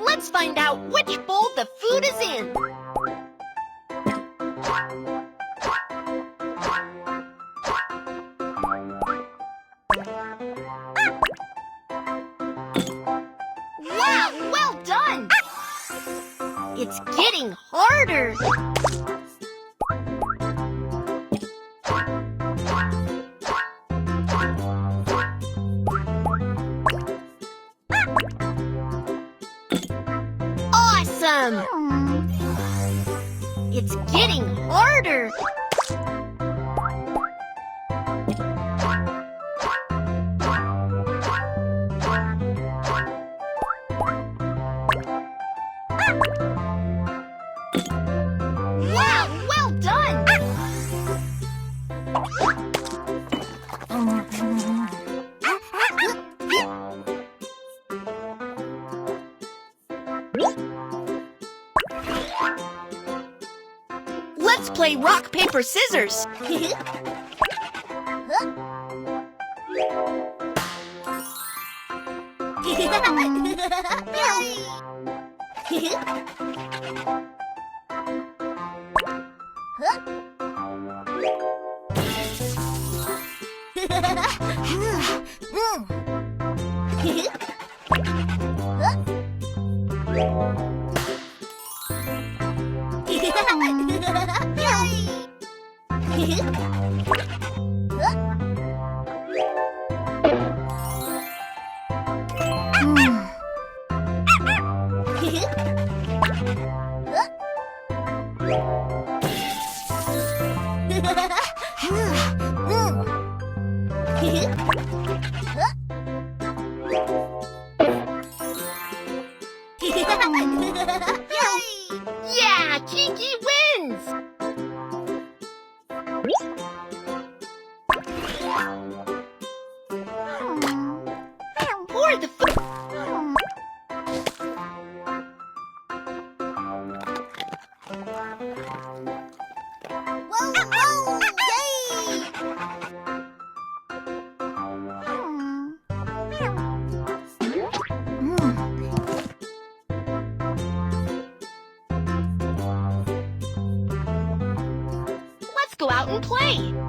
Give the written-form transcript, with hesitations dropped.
Let's find out which bowl the food is in. Wow, well done! It's getting harder. Awesome! It's getting harder. Wow, well done! Let's play rock, paper, scissors. Yeah, Kiki wins! Pour the food. Whoa, whoa, yay! Let's go out and play.